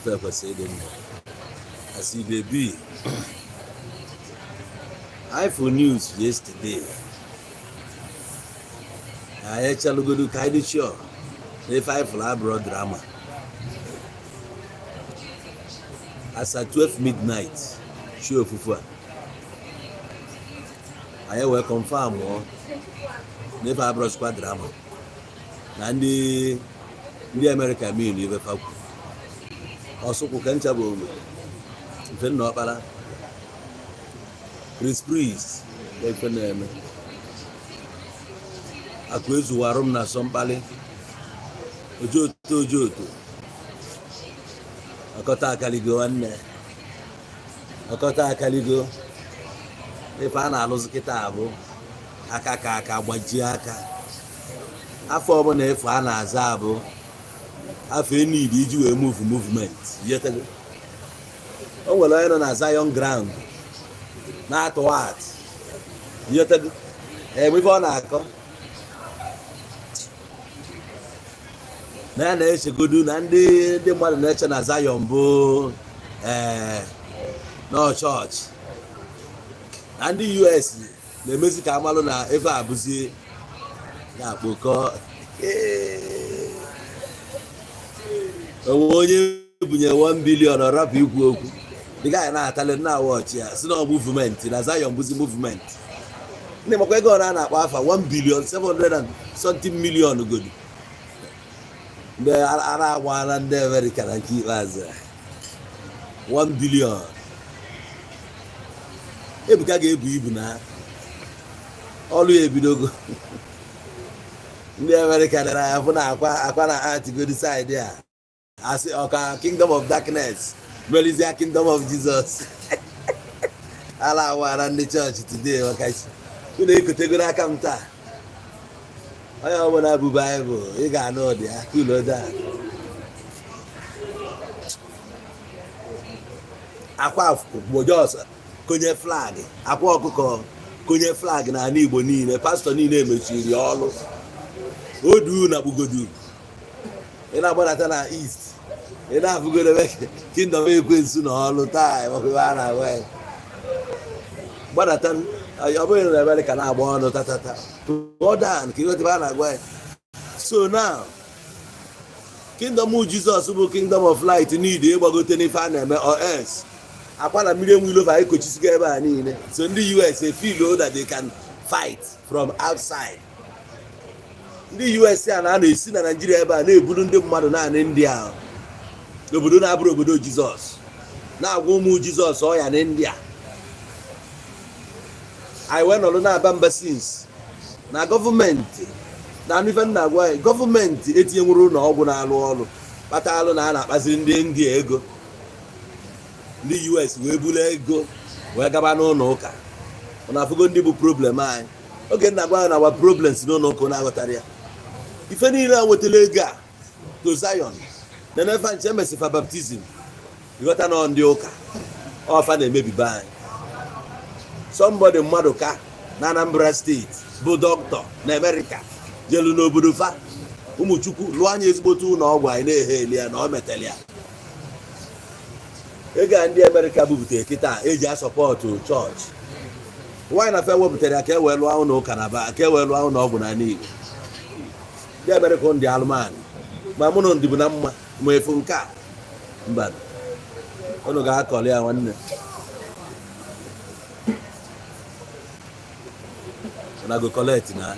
ife kwesịrị ịdị mma as e dey be. iPhone news yesterday. I echalugodu ka anyị dị sure na ife iPhone abụrụ drama. As at 12 midnight, show ofufu a. Anyị wee confirm na ife abụrụ squad drama. Na ndị America mean ife fakwu. Ọsụkwụ ka ncha bụ ogbe. Mfe nna ọkpara. Chris Priest ife na-eme. Akụ ezuwarụ m na asọmkpali. Ojoto. Ọkọta akaligo nwanne. Ọkọta akaligo. Ife a na-alụzi kịta abụ aka ka aka gbajie aka. Afọ ọbụla efe a na-aza abụ afọ enidi iji wee movement. Yetego. O nwere onye nọ na Zion ground na-atụ wat. Yetego. Ife ọ na-akọ. Na ya na-echegodu na ndị mmadụ na-eche na Zion bụ nọ chọọchị. Na ndị US na-emezi ka amalụ na ebe abụzie na-akpọkọ. Onwe onye bunye 1 billion ọrapụ ikwu okwu. Dịka anyị na-atalị na wọchị ya si na movement na Zion bụzi movement. Ndị makwa ego a na-akpọ afa 1 billion 700 and something million godu. Ndị ara agwara ndị America na nke ikpeazụ 1 billion. Ebuka ga-ebu ibu na ọlụ ya ebidogo. Ndị America dara ya bụ na akwa na antigodi side ya. Asị ọka Kingdom of Darkness melizia Kingdom of Jesus. Ala awara ndị chọọchị today wakachi. Unu ekotegoro aka m taa. Onye ọbụla bụ Baịbụl ị ga-anụ ụdị ya kuloda. Akwa gbojọs konye flag, akwa ọkụkọ konye flag na ala Igbo niile, pastọ niile emechiri ọlụ. Odu na bugodu. Ị na-agbanata na East. Ị na-afụgodo Kingdom ekwensu na ọlụ taa makwa a na-agwa. Gbanata ọ bụghị na America na-agba ọnụ tatata. Ọdan ka ịghọta a na-agwa. So now Kingdom Jesus bụ Kingdom of Light need ịgbagote n'ife a na-eme or else. Akwa na mmiri enwe ilova ekochisigo ebe a niile. So ndị US feel that they can fight from outside. Ndị US a na-esi na Nigeria ebe a na-ebulu ndị mmadụ naanị ndị ahụ. Obodo na-abụrụ obodo Jizọs. Na-agwa ụmụ Jizọs ọya na India. Anyị wee nọrọ na-aba mba since na gọọmenti na ife na-agwa anyị gọọmenti etinyenwuru ụlọ ọgwụ na-alụ ọrụ kpata alụ na a na-akpaziri ndị India ego. Ndị US wee bulu ego wee gaba n'ụlọ ụka. Ọ na-afụgo ndị bụ problem anyị. Oge na-agwa anyị na our problems n'ụlọ ụka na-aghọtara ya. Ife niile a wetara ego a to Zion na nefa nche emesifa baptizim. Ịghọta na ndị ụka ọfa na-emebibe anyị. Somebody mmadụ ka na Anambra steeti bụ dọkịta na America jelu n'obodo fa ụmụchukwu lụọ anya ezigbote ụlọ ọgwụ anyị na-ehe eli ya na ọ metara ya. Ego a ndị America bubutere kịta eji asọpọtụ chọọchị. Nwaanyị na fe wepụtara ya ka e wee lụọ ụlọ ụka na ba ka e wee lụọ ụlọ ọgwụ na Igbo. Ndị America ndị alụmanụ ma mụ na ndị bụ na mma ma efu nke a mba unu ga-akọrọ ya nwanne. Na go collect na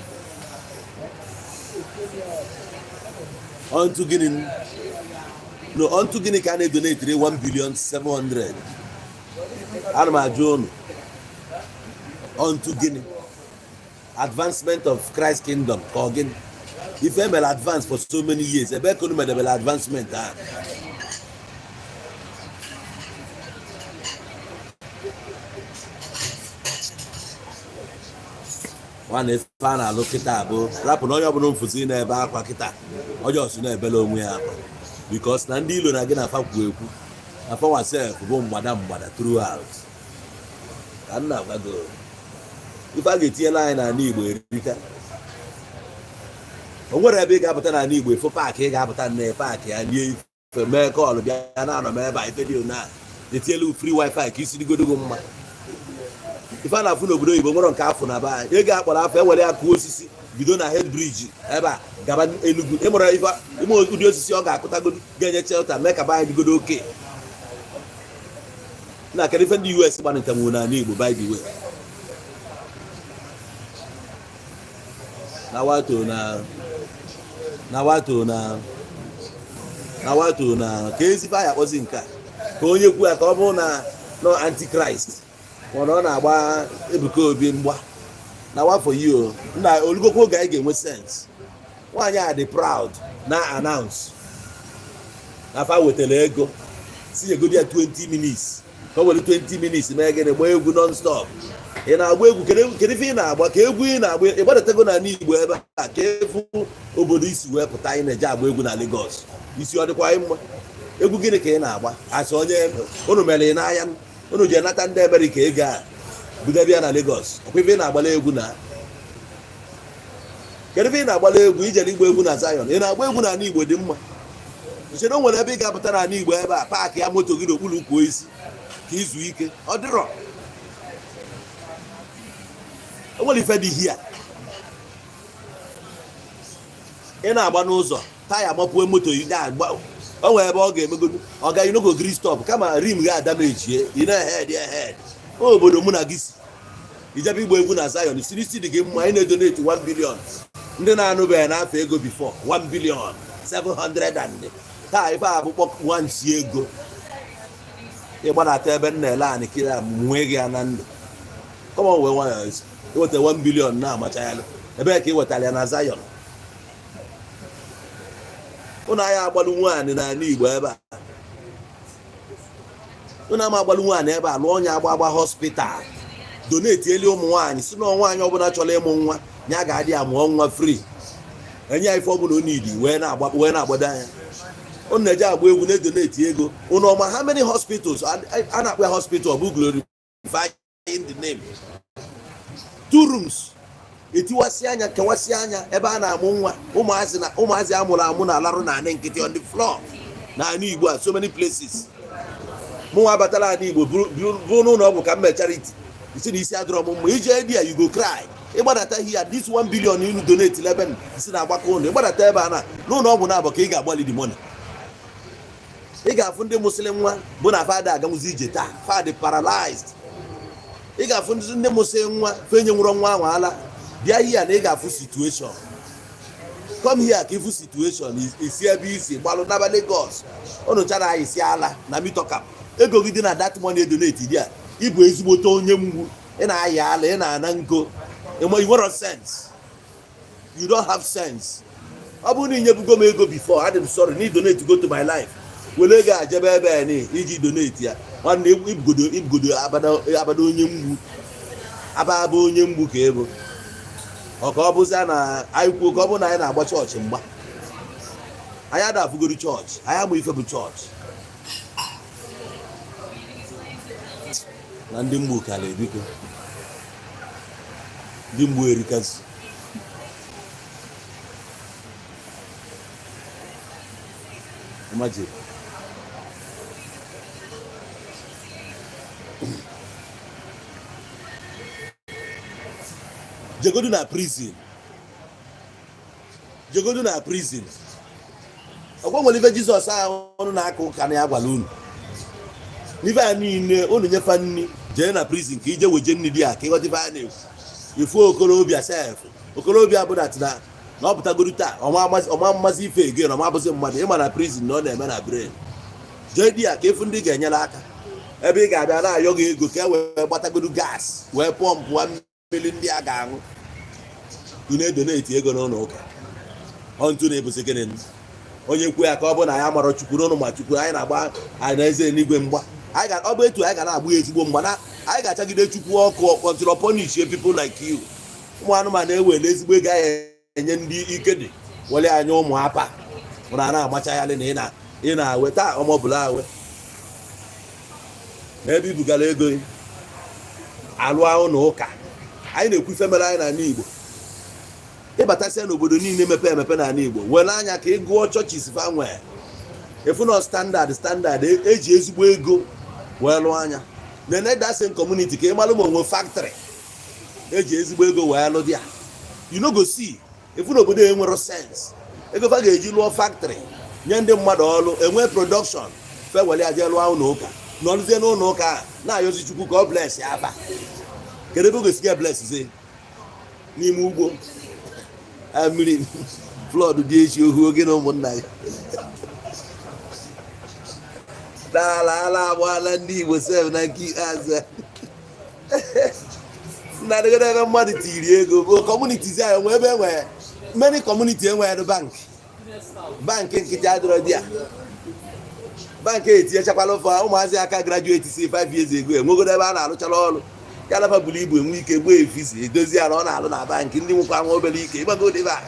onto gini no onto gini ka na-donate 1 billion 700. Ana m ajụ unu onto gini advancement of Christ kingdom ka ọ gịnị ife emere advance for so many years ebe ka unu medebere advancement a. Nwanne ife a na-alụ kịta bụ rapụ na onye ọbụla mfụzi na-ebe akwa kịta onye ọsụ na-ebela onwe ya akwa because na ndị ilo na gị na-afa kwu ekwu na fawa sef bụ mgbada throughout. Ka nna gwago ife a ga-etinyela anyị n'ala Igbo erika. O nwere ebe ị ga-apụta n'ala Igbo efu paakị ị ga-apụta na paakị ya lie ife mee kọlụ bịa na anọ m ebe a ife dị na etielu free wifi ka isi digodogo mma ife a na-afụ n'obodo oyibo nwere nke afọ na be anyị ego akpọrọ afọ ewere ya kụọ osisi bido na head bridge ebe a gaba Enugu ịmụrụ ife ime ụdị osisi ọ ga-akụtagodo ga-enye shelter mee ka be anyị digodo oke na kedu ife ndị US gbanịta nwere n'ala Igbo by the way na wato na ka ezigbo anyị akpọzi nke a ka onye kwu ya ka ọ bụrụ na no antichrist mana ọ na-agba Ebuka Obi mgba na wafọ yi na olugokwu oge anyị ga-enwe sense nwaanyị a dị proud na announce na fa wetara ego si egodi ya 20 minutes ka o were 20 minutes mee gịnị gbaa egwu non stop ị na-agba egwu kedu ife ị na-agba ka egwu ị na-agba ịgbadatego n'ala Igbo ebe a ka efu obodo isi wee pụta anyị na-eje agba egwu na Lagos isi ọ dịkwa mma egwu gịnị ka ị na-agba asị onye unu mere n'anya unu ji anata ndị Amerịka ego a budebịa na Lagos ọkwa ife ị na-agbala egwu na kedu ife ị na-agbala egwu ijere igba egwu na Zion ị na-agba egwu n'ala Igbo dị mma chere o nwere ebe ị ga-apụta n'ala Igbo ebe a paakị ya moto gị n'okpuru ukwu isi ka izu ike ọ dịrọ o nwere ife dị hia ị na-agba n'ụzọ taya mapụo moto yi na-agba o nwere ebe ọ ga-emegodu ọ gaghị n'ogo gri stop kama rim ga-adamejie ị na-ehed obodo mụ na gị si ijebe igba egwu na Zion siri isi dị gị mma ị na-edonate 1 billion ndị na-anụbeghị n'afọ ego before 1 billion 700 and taa ife abụkpọ nwansi ego ịgbanata ebe nna ele anyị kiri nwee gị ya na ndụ kọma wee nwayọ iweta 1 billion na-amacha ya ebe ka ị wetara ya na Zion ụnụ anyị agbalụ nwaanyị n'ala Igbo ebe a ụnụ ama agbalụ nwaanyị ebe a lụọ onye agba hospital donate eli ụmụ nwaanyị si na nwaanyị ọbụla chọrọ ịmụ nwa ya ga-adị amụọ nwa free enye ya ife ọbụla onidi wee na-agbado anya ụnụ na-eje agba egwu na-edonate ego ụnụ ọma how many hospitals a na-akpọ ya hospital bụ glorifying the name 2 rooms etiwasị anya kewasị anya ebe a na-amụ nwa ụmụazị amụrụ amụ na-alarụ na anị nkịtị on the floor na ala Igbo a so many places mụ nwa batara ala Igbo bụ n'ụlọ ọgwụ ka m mee charity isi na isi adịrọ m mma ije edi ya you go cry ịgbadata here this 1 billion inu donate 11 isi na agbakọ ụlọ ịgbadata ebe a na n'ụlọ ọgwụ na-abụ ka ị ga-agbalị the money ị ga-afụ ndị muslim nwa bụ na fada aganwụzi ije taa fada paralyzed ị ga-afụ ndị muslim nwa fenye nwụrụ nwa ahụ ala bịa here na ị ga-afụ situation come here ka ịfụ situation isi ebe isi gbalụ n'aba Lagos ụnụ chara anyị si ala na mitokap ego gị dị na that money donate dị a ịbụ ezigbote onye mgbu ị na-aya ala ị na-ana nko you nwere sense you don't have sense ọ bụrụ na inyebugo m ego before adị m sorry na donate go to my life were ego ajebe ebe a iji donate ya nwanne ibugodo abada onye mgbu ababa onye mgbu ka ebo ọka ọ bụzi na anyị kwuo ka ọ bụ na anyị na-agba chọọchị mgba anyị adafugoro chọọchị anyị amụ ife bụ chọọchị na ndị mgbu kala ebiko ndị mgbu erikazi imagine jegodu na prison ọgwa nwere ife Jizọs ahụ ọnụ na-aka ụka na ya gwara unu n'ife a niile unu nyefe nni jee na prison ka ije weje nni dị a ka ịghọta ife a na-ekwu ifu okorobịa sef okorobịa bụ na ọ pụtagoro taa ọma mmasị ife ege na ọma abụzi mmadụ ịma na prison na ọ na-eme na brain jee dị a ka efu ndị ga-enyere aka ebe ị ga-abịa na-ayọ gị ego ka e wee gbatagoro gas wee pọmpụ mmiri ndị a ga-aṅụ ị na-edoneti ego n'ụlọ ụka ọntụ na-ebuzi gịnị onye kwu ya ka ọ bụ na ya mara Chukwu n'ụlọ ma Chukwu anyị na-agba anyị na eze n'igwe mgba ọ bụ etu anyị ga na-agbụ ya ezigbo mgba na anyị ga-achagide Chukwu ọkụ until punish people like you ụmụ anụmanụ ewere ezigbo ego anyị enye ndị ike dị were anya ụmụ apa mụrụ a na-amacha ya na ị na-awe taa ọmọbụla awe n'ebe ibugara ego alụọ ụlọ ụka anyị na-ekwu ife mere anyị n'ala Igbo ịbatasịa n'obodo niile mepe emepe n'ala Igbo were anya ka ị gụọ chọọchị fa nwee efu na standard eji ezigbo ego wee lụọ anya nene that same community ka ị malụ ma onwe factory eji ezigbo ego wee lụ dị ya you no go see efu na obodo enwero sense ego fa ga-eji lụọ factory nye ndị mmadụ ọrụ enwe production fe wele aje lụọ ụlọ ụka nọrụzie n'ụlọ ụka a na-ayọzi Chukwu ka ọ bless ya aba kedu ebe ọ ga-esi ga bless zie n'ime ugbo mmiri flood dị echi ohu oge na ụmụnna ya ala agbaala ndị Igbo sef na nke ikpeazụ na dịgodo ebe mmadụ tiri ego bụ communities anyị nwe ebe enwe many community enwere bank nkịtị adịrọ dị ya bankị etinyechakwala ụfọ ụmụazị aka graduate si 5 years ago enwegodo ebe a na-alụchala ọrụ ya lafa buru ibu enwe ike gboo efisi edozi ya na ọ na-alụ na bankị ndị nwekwa nwa obere ike ịgbago dịba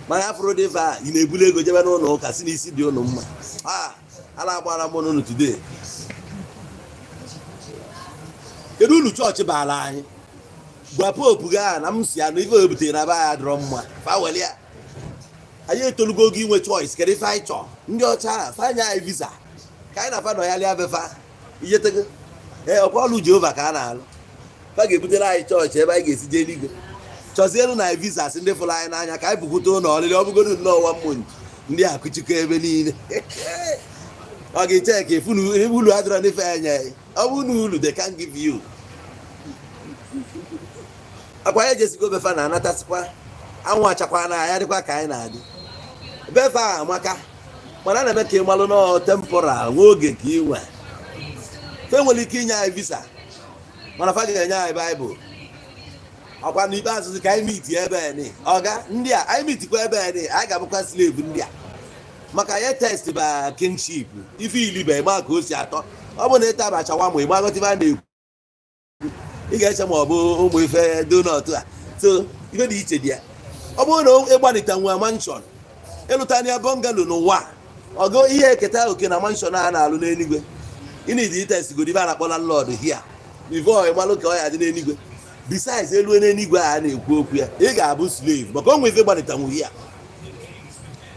mana afụrụ dịva ị na-ebuli ego jebe n'ụlọ ụka si n'isi dị ụnụ mma ala agbara m n'ụlọ today kedu ulu chọọchị baala anyị gwa popu gaa na m si anụ ife obutere na be ya dịrọ mma faweli ya anyị etolugo oge inwe choice kedu ife anyị chọọ ndị ọcha fanya anyị visa ka anyị na-afa nọ ya lia befa ijetego ọkwa ọlụ Jehova ka a na-alụ fa ga-ebutere anyị chọọchị ebe anyị ga-esi jee eluigwe chọzielu na visas ndị fụrụ anyị n'anya ka anyị bukwute ụlọ ọlịlị ọ bụgodo nnọọ nwa mmụnụ ndị akụchikọ ebe niile ọ ga-eche ka efu na ulu adịrọ n'ife anya ọ bụ na ulu they can give you akwa ya jesigo befa na-anatasịkwa anwụ achakwa na ya dịkwa ka anyị na-adị befa amaka mana na-eme ka ị malụ nọ temporal nwa oge ka ị nwe fe nwere ike inye anyị visa mana fa ga-enye anyị baịbụl ọkwa n'ikpeazụ ka anyị miti ebe ni ọga ndị a anyị mitikwa ebe ni anyị ga-abụkwa slave ndị a maka ya test ba kingship ife ilibe ịma ka o si atọ ọ bụ na ịta abachawa ma ịma ghọta ife a na-ekwu ị ga-eche ma ọ bụ ụmụ ife donut a so ife dị iche dị ya ọ bụrụ na ịgbanite nwa manshọn ịlụtanya bungalow n'ụwa ọgo ihe eketa oke na manshọn a na-alụ n'eluigwe ịnidi test godi ife a na-akpọ landlord hia before ịmalụ ka ọ ya dị n'eluigwe besides elu n'eluigwe a na-ekwu okwu ya ị ga-abụ slave maka onwe ife gbanịta nwunye ya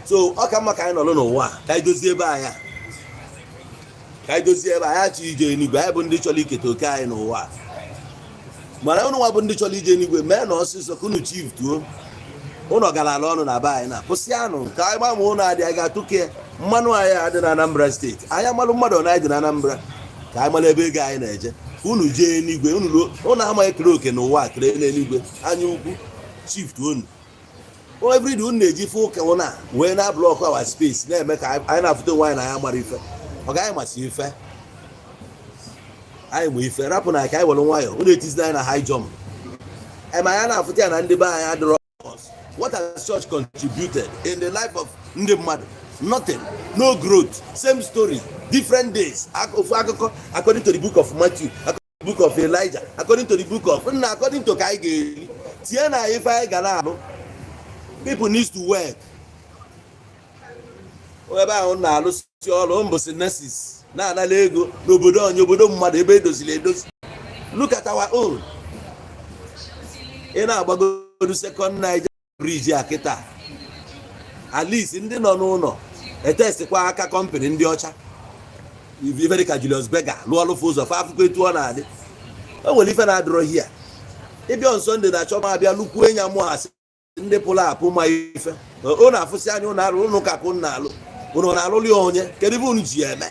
so ọ ka mma ka anyị nọrọ n'ụwa ka anyị dozie ebe anyị achọ ije eluigwe anyị bụ ndị chọrọ iketa oke anyị n'ụwa mana ụnụ nwa bụ ndị chọrọ ije eluigwe mee na ọsịsọ ka unu chief tuo ụnọ gara ala ọnụ na be anyị na kwụsị anụ ka anyị gbanwe ụnụ adị anyị ga-atụke mmanụ anyị adị na Anambra steeti anyị amalụ mmadụ na anyị dị na Anambra ka anyị mara ebe ego anyị na-eje unu jee n'igwe unu amaghị ekere oke n'ụwa kere n'eluigwe anya ukwu shift unu everyday unu na-eji fụ ụka ụna wee na blọk awa space na-eme ka anyị na-afụta onwe anyị na ya mara ife ọ gaghị masị ife anyị ma ife rapụ na ka anyị were nwayọ unu etizina anyị na high jump ma ya na-afụta ya na ndị be anyị adịrọ. What has church contributed in the life of ndị mmadụ? Nothing. No growth. Same story. Different days. According to the book of Matthew, according to the book of Elijah, according to the book of according to Kaige. Tiana if I gana, people need to work. Weba on na lusi all almost nurses. Na lego n'obodo onye obodo mmadụ ebe edozile edozi. Look at our own. Ị na-agbagodu second Niger bridge akịta. At least ndị nọ n'ụlọ etestikwa aka company ndị ọcha. Ife dị ka Julius Berger lụọ ọlụfụ ụzọ fa afụkọ etu ọ na-adị. O nwere ife na-adịrọ hia. Ịbịa on Sunday na-achọ ma abịa lukwu enya mụ asị ndị pụrụ apụ ma ife. Ọ na-afụsị anya ụnụ arụ ụnụ ka ụnụ na-alụ. Ụnụ na-alụli onye kedu ife ụnụ ji eme?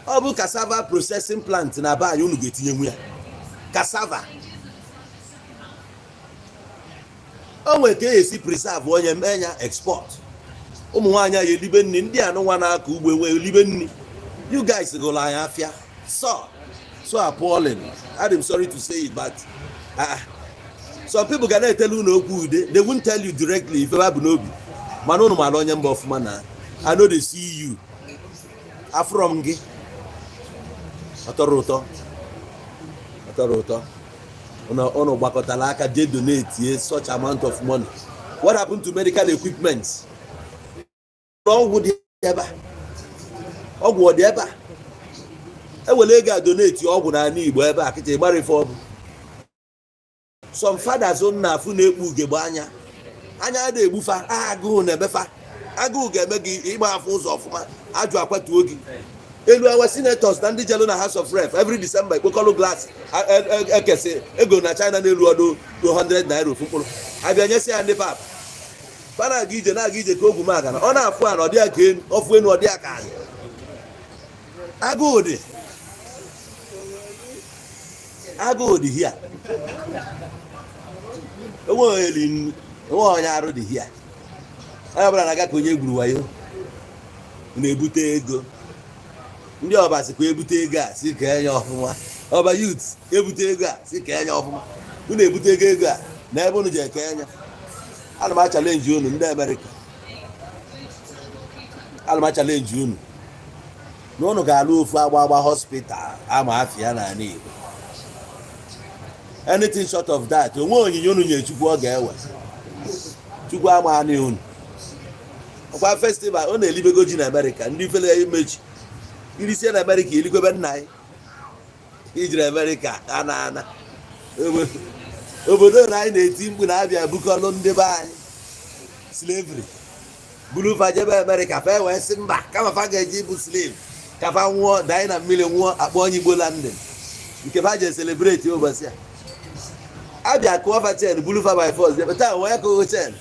Ọ bụ cassava processing plant na be anyị ụnụ ga-etinye nwu ya. Cassava. O nwere ka esi preserve onye menya export. Ụmụ nwaanyị ya elibe nni ndị anụ nwa na-akọ ugbo enwe elibe nni. You guys gụrụ anyị afịa. So appalling. I'm sorry to say it, but some people ga na-etelu unu okwu ude. They won't tell you directly if ever bụ n'obi. Mana unu mara onye mba ọfụma na I know they see you. Afrom gị. Ọtọrọ ụtọ. Unu gbakọtara aka je donate such amount of money. What happened to medical equipment? Ọgwụ dị ebe a. Ewele ego a donate ọgwụ n'ala Igbo ebe a kịta ịgbara ife ọbụ. Some fathers na-afụ na-ekpu ugegbe anya anya a na-egbufa agụụ na-ebefa agụụ ga-eme gị ịgba afọ ụzọ ọfụma ajụ akwatuo gị elu awa senators na ndị jelu na House of Rep every December ekpokọlụ glass ekesi ego na China n'elu ọdụ 200 naira ofu mkpụrụ abịa nyesi ya ndị pap fa na-aga ije ka ogwu magana ọ na-afụ a na ọdịya ka enu ọfụ enu ọdịya ka anyị agụụ dị hia enwe onye arụ dị hia onye ọbụla na-aga ka onye gburu wayo na-ebute ego ndị ọba sikwa ebute ego a si ka enye ọfụma ọba youth ebute ego a si ka enye ọfụma unu ebute ego a na ebe unu ji eke enye ana m achalenji unu ndị Amerịka ana m achalenji unu na unu ga-alụ ofu agba hospital ama afịa na ala Igbo anything short of that onwe onyinye unu nye Chukwu ọ ga-ewe Chukwu ama anị unu ọkwa festival ọ na-elibego ji na Amerịka ndị fele ya imechi irisie na Amerịka elikwebe nna anyị ijiri Amerịka ana obodo na anyị na-eti mkpu na-abịa bukọlụ ndị be anyị slavery buru fa jebe Amerịka fa wee sị mba kama fa ga-eji bụ slave ka fa nwụọ daị na mmiri nwụọ akpọ onye Igbo landin nke fa je celebrate ụbọchị a abịa kụọ fa chen buru fa by force jebe taa wee kụọ chen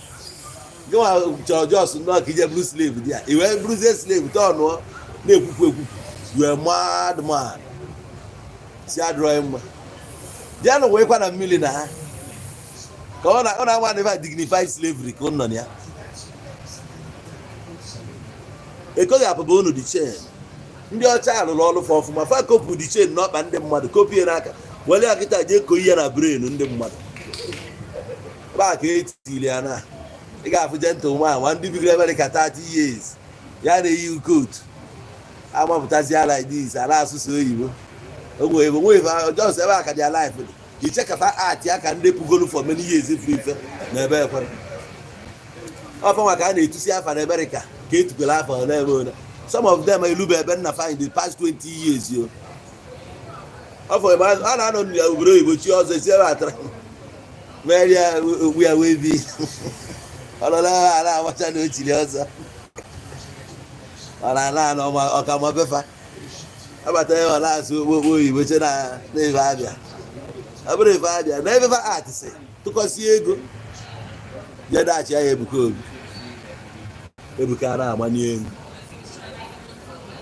gị nwa chọrọ jos nnọọ ka ije buru slave dị ya i wee buruzie slave taa ọnụọ na-ekwukwu you are mad man si adịrọ mma bịanụ wee kwa na mmiri na ha ka ọ na-anwa na dignified slavery ka ọ nọ na ya ekoghị apụba unu dị chen ndị ọcha alụrụ ọrụ fa ọfụma fa kopụ dị chen n'ọkpa ndị mmadụ kopie n'aka were ya kịta jee ko ihe na brain ndị mmadụ baa ka etiri ya na ị ga-afụ gentleman nwa ndị bigoro America 30 years ya na-eyi coat amapụtazi ya like this ala asụsụ oyibo onwe ebe jos ebe aka dị alive dị ichekata art ya ka ndị pugolu for many years ife ife na ebe ekwere ọfa maka a na-etusi afa na America ka etukwere afa n'ebe one some of them elube ebe nna fa in the past 20 years yo ọfọ ebe a na-anọ n'obodo oyibo chi ọzọ esi ebe atara meria okpu ya wee bi ọlọla ala amacha na ochiri ọzọ ọla ala ọkama befa abata ya ọla asụ okpokpo oyibo che na ebe abịa ọ bụrụ ebe abịa na ebe fa atịsị tụkọsi ego ya dachi ya Ebuka na-amanye elu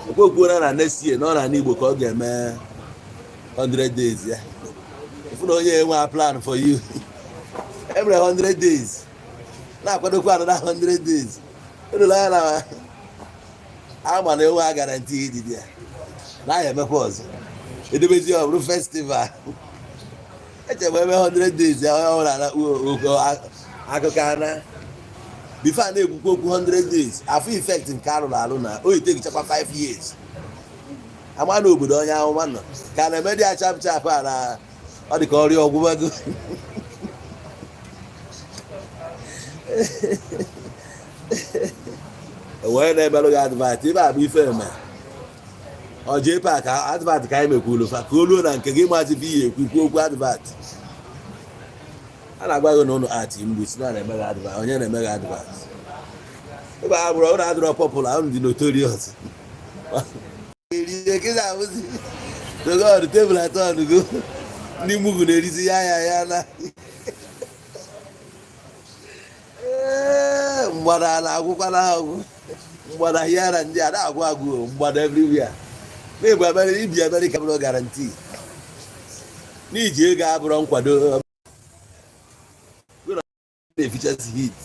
okpokpuo na next year na ọ na Igbo ka ọ ga-eme 100 days ya ifu na onye enwe a plan for you every 100 days na-akwadokwa anọ na 100 days ụlọ ya na ama na enwe a guarantee ididi ya na ya emekwa ọzọ edebezi ọ bụrụ festival echebe eme 100 days ya onye ọbụla akụkọ ana bifo a na-ekwukwu okwu 100 days afọ effect nke arụrụ arụ na o itegichakwa 5 years ama na obodo onye ahụma nọ ka na-eme dị achapụchap a na ọ dị ka ọrịa ọgwụgwụ wee na-emelụ gị advat ibe abụ ife eme ọjee pak advat ka anyị mekwuru fa ka o luo na nke gị mazi ihe ekwukwu okwu advat a na-agwa gị na ụlọ ati mgbe si na na-eme gị advat onye na-eme gị advat ebe a bụrụ ụlọ adịrọ pọpụla ụnụ dị notorious ọdụ tebụl atọ ọnụgo ndị mugwu na-erizi ya na mgbada na-agwụkwala agwụ mgbada hiara ndị a na-agwụ agwụ mgbada everywhere na-ebu ibi Amerịka bụrụ garanti n'iji ego abụrụ nkwado na-efichasi hit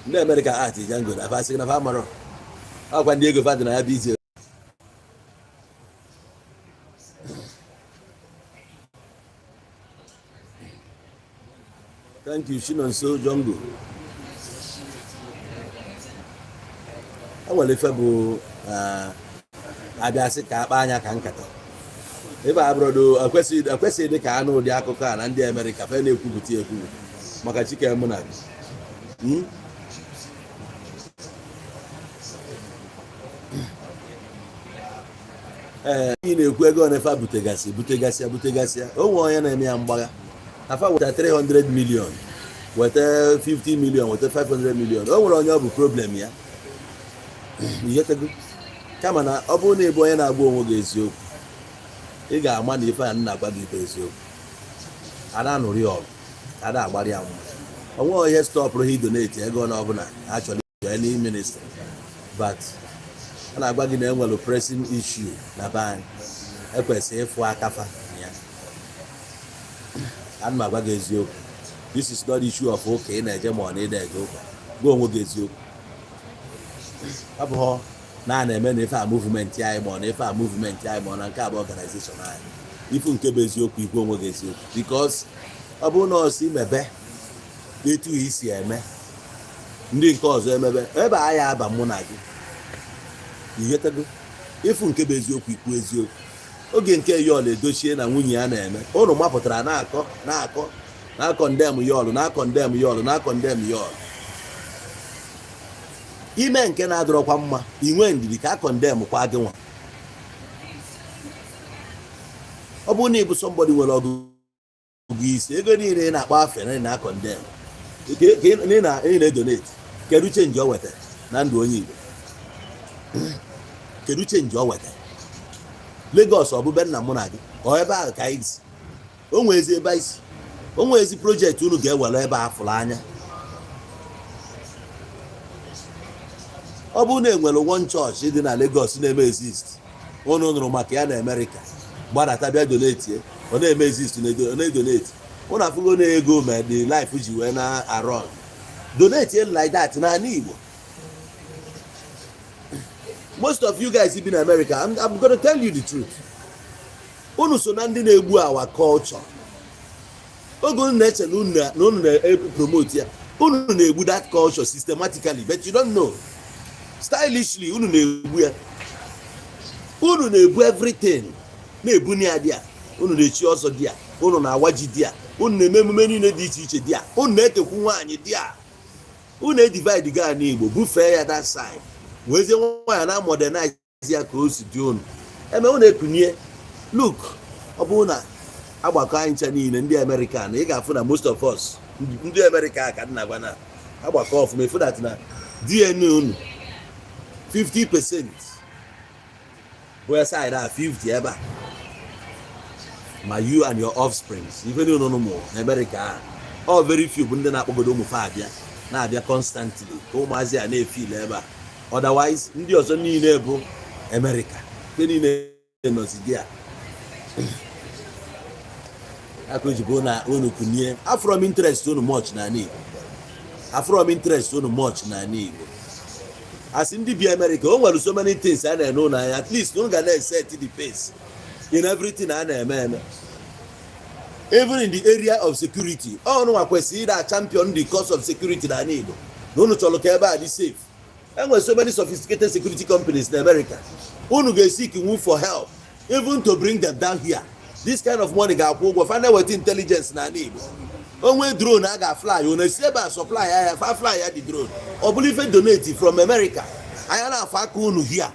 ndị Amerịka art jango na fasị na famarọ ọkwa ndị ego fadị na ya bụ izi thank you Chinonso Jongo enwere ife bụ abịasị ka akpa anya ka nkata ebe abụrụdo ekwesịghị dị ka anụ ụdị akụkọ a na ndị Amerịka fe na-ekwupụta ekwuru maka chike mụ na ị na-ekwu ego onefa butegasịa onwe onye na-eme ya mgbagha afa weta 300 million weta 50 million weta 500 million o nwere onye ọ bụ problem ya ihetego kama na ọ bụrụ na ịbụ onye na-agwa onwe gị eziokwu ị ga-ama na ife a na-agwa gị ife eziokwu ada anụrụ ya ọgụ ada agbara ya nwa onwe ihe stọpụrụ ha idoneti ego na ọbụla ha chọrọ any ministry but a na-agwa gị na enwere pressing issue na bank ekwesịrị ịfụ akafa ya ana m agwa gị eziokwu this is not issue of ụka ị na-eje ma ọ na-ede eje ụka gwa onwe gị eziokwu ọ bụghị na a na-eme na ife a movement anyị ma ọ na ife a movement anyị ma ọ na nke abụ organization anyị ifu nke bụ eziokwu ikwu onwe gị eziokwu because ọ bụrụ na ọsị mebe etu isi eme ndị nke ọzọ emebe ebe anyị aba mụ na gị ihetego ifu nke bụ eziokwu ikwu eziokwu oge nke yọl edochie na nwunye ya na-eme ụnụ mapụtara na-akọ ndem yọl ime nke na-adọrọkwa mma inwe ndidi ka akọ ndem kwa gị nwa ọ bụrụ na ịbụ somebody nwere ọgụgụ isi ego niile ị na-akpọ afọ na akọ ndem ị na-edonate kedu chenji o wetara na ndụ onye Igbo kedu chenji o wetara Lagos ọ bụ be nna mụ na gị ọ ebe ahụ ka anyị si o nwezi ebe anyị si o nwezi projekti unu ga-ewere ebe a fụrụ anya ọ bụrụ na enwere one church dị na Lagos na-eme exist unu nụrụ maka ya na America gbadata bịa donate ọ na-eme exist na-edonate unu afụgo na ego ma the life ji wee na-arọ donate like that n'ala Igbo. Most of you guys in America, I'm going to tell you the truth. Unu so na ndị na-egbu our culture. Oge unu na-eche na unu na-promote ya, unu na-egbu that culture systematically, but you don't know. Stylishly, unu na-egbu ya. Unu na-egbu everything. Na-egbu ni adia. Unu na-echi ọsọ dia. Unu na-awaji dia. Unu na-eme emume niile dị iche iche dia. Unu na-ekekwu nwaanyị dia. Unu na-edivide gaa n'Igbo, bufee ya that side. Wezie nwaanyị na modernize ya ka o si dị unu. Eme unu ekunye. Look, ọ bụrụ na agbakọ anyị ncha niile ndị American, ị ga-afụ na most of us ndị America ka nna gwa na agbakọ ọfụma efu that na DNA unu 50% bụ ya side a 50 ebe a ma you and your offsprings ife niile unu mụrụ na America all very few bụ ndị na-akpọgodo ụmụ fa abịa na-abịa constantly ka ụmụazị a na-efil ebe a otherwise ndị ọzọ niile bụ America ife niile nọzi dị a akụjibo na unu kunye afrom interest unu much na Igbo afrom interest unu much na Igbo as ndị bi America o nwere so many things a na-ene unu anya at least unu ga na-set the pace in everything a na-eme even in the area of security unu nwa kwesịrị ịda champion the cause of security na Igbo na unu chọrọ ka ebe a dị safe enwere so many sophisticated security companies in America unu ga-seek move for help even to bring them down here. This kind of money ga-akwụ ụgwọ find out what intelligence na Igbo onwe drone a ga-fly unu esi ebe a supply ya fa fly ya the drone ọ bụrụ ife donate from America anya na-afọ aka unu here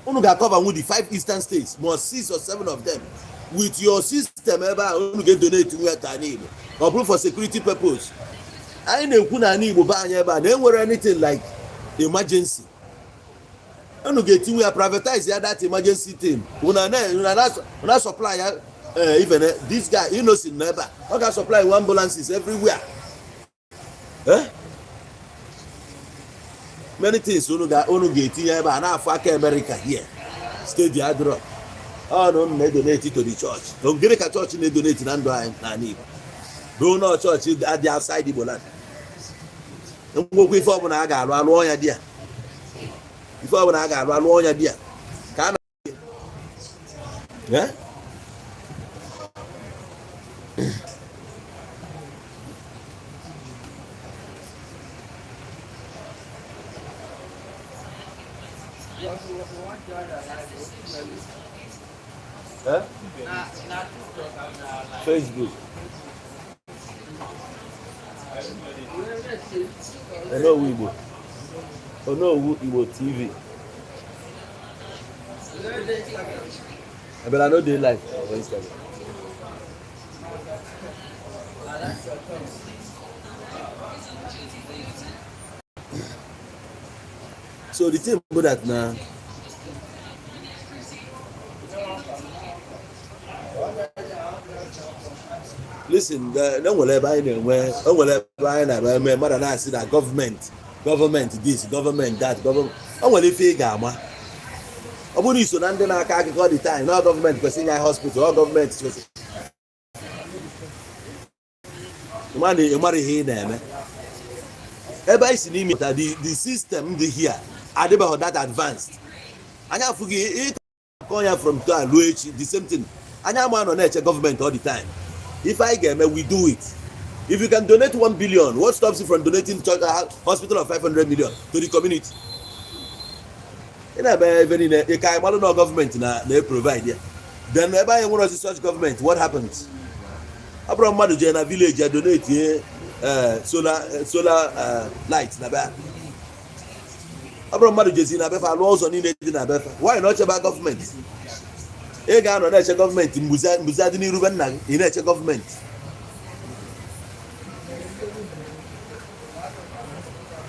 unu ga-cover with the 5 eastern states more 6 or 7 of them with your system ebe a unu ga-donate nwe ta Igbo ọ bụrụ for security purpose anyị na-ekwu na Igbo ba anya ebe a na-enwere anything like emergency unu ga-etinwe ya privatize ya that emergency team una supply ya even this guy innocent na ebe ọ ga supply ambulances everywhere many things unu ga-etinye ebe a na-afọ aka America here steady adro unu na-edonate to the church gịnị ka chọọchị na-edonate na ndụ anyị na Igbo ruo na chọọchị adị outside Igbo land ngwokwu ife ọbụla a ga-alụ alụọ ya di ya ife ọbụla a ga-alụ alụọ ya di ya ka a na Facebook Onowu Igbo TV but I know they live on Instagram. So the thing about that now, listen, no whatever I know where, whatever I know where, mother and I see that government this, government that, government. Oh, well, if you gamma, I wouldn't so then I can't all the time. No government because in hospital, all government because you marry here, man. Everybody is in that the system here are about that advanced. And I forget it going from the same thing. And I'm on nature government all the time. If I get me, we do it. If you can donate 1 billion, what stops you from donating to hospital of 500 million to the community? You know, even in a kind of government they provide here. Then everybody wants such government. What happens? Abraham Maduja in a village, I donate here solar lights. Abraham Maduja is in a befa laws on in a befa. Why not about government? A guy on a government in Muzadini Ruben in a government.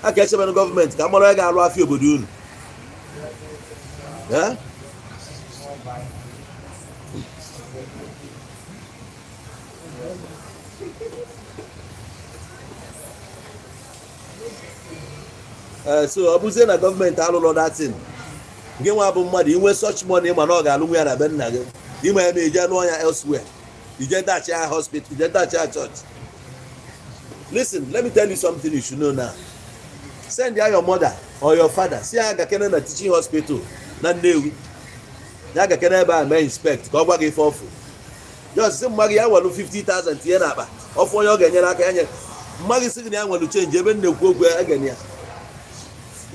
I catch about the government. Come on, I got a few budun. Yeah? So abuze na government alụlọ that thing. Gị nwa bụ mmadụ inwe such money ma na ọ ga-alụ nwa ya na be nna gị. Ime eme ije lụọ ya elsewhere. Ije dachi ya hospital, ije dachi ya church. Listen, let me tell you something you should know now. Send your mother or your father. See ya gakene na teaching hospital na Nnewi. Ya gakene ebe a mee inspect ka ọ gwa gị ife ọfụ. Just sị mma gị ya nwelu 50,000 tinye n'akpa. Ọfụ onye ọ ga-enyere aka ya nye. Mma gị sị gị na ya nwelu change ebe nnekwu okwu ya ga-enye ya.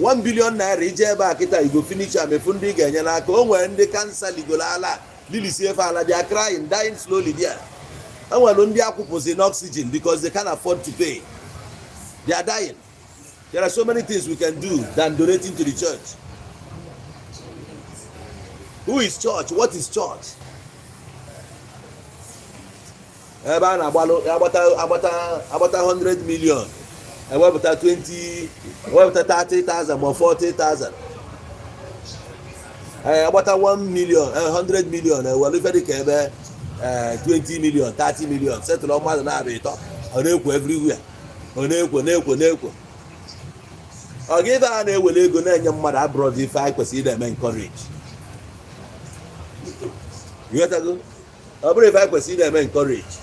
1 billion naira ije ebe a kịta you go finish am efu ndị ga-enye n'aka. O nwere ndị kansa ligolo ala lilisi efe ala they are crying dying slowly there. O nwere ndị akwụpụzi n'oxygen because they can't afford to pay. They are dying. There are so many things we can do than donating to the church. Who is church? What is church? Ebe a na-agbalụ agbata 100 million. Wepụta 20, wepụta 30,000 or 40,000. Agbata 1 million, 100 million. Well, ife dị ka ebe 20 million, 30 million. Setụlụ mmadụ na-abịa ịtọ. Ọ na-ekwo everywhere. Ọ na-ekwo. Ọ ga ebe a na-ewere ego na-enye mmadụ abroad ife anyị kwesịrị ide eme encourage. Ọ bụrụ ife anyị kwesịrị ide eme encourage.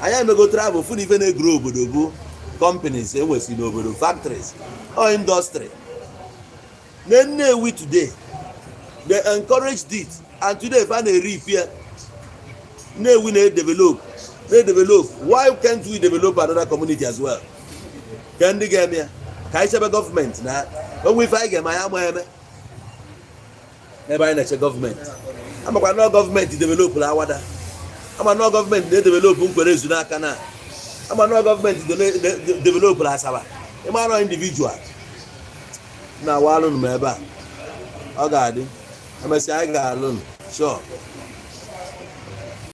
Anyị emego travel fụ na ife na-egro obodo bụ companies ewesi n'obodo factories or industry. Nnewi today they encouraged it and today if I repair Nnewi na-develop. Why can't we develop another community as well? Can they get me? Ka anyị chebe government na onwe ife anyị ga-eme anyị ama eme ebe anyị na-eche gọọmenti amakwa na gọọmenti develop la awada ama na gọọmenti na-edevelop nkwere ezu n'aka na ama na gọọmenti develop la asaba ịma na individual na walụ m ebe a ọ ga-adị emesịa anyị ga-alụ sure